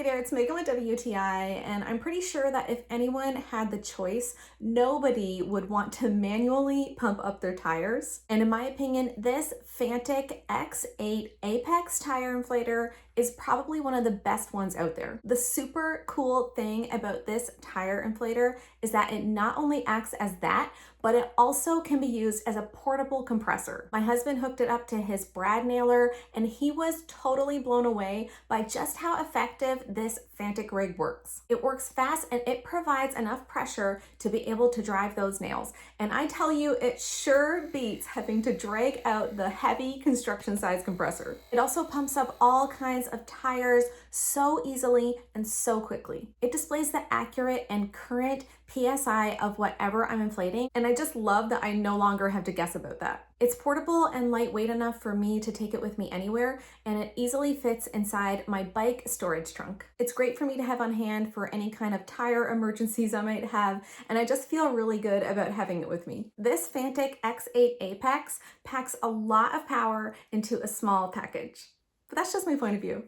Hey there, it's Megan with WTI, and I'm pretty sure that if anyone had the choice, nobody would want to manually pump up their tires. And in my opinion, this Fanttik X8 Apex tire inflator is probably one of the best ones out there. The super cool thing about this tire inflator is that it not only acts as that, but it also can be used as a portable compressor. My husband hooked it up to his brad nailer, and he was totally blown away by just how effective this Fanttik rig works. It works fast and it provides enough pressure to be able to drive those nails. And I tell you, it sure beats having to drag out the heavy construction size compressor. It also pumps up all kinds of tires so easily and so quickly. It displays the accurate and current PSI of whatever I'm inflating, and I just love that I no longer have to guess about that. It's portable and lightweight enough for me to take it with me anywhere, and it easily fits inside my bike storage trunk. It's great for me to have on hand for any kind of tire emergencies I might have, and I just feel really good about having it with me. This Fanttik X8 Apex packs a lot of power into a small package. But that's just my point of view.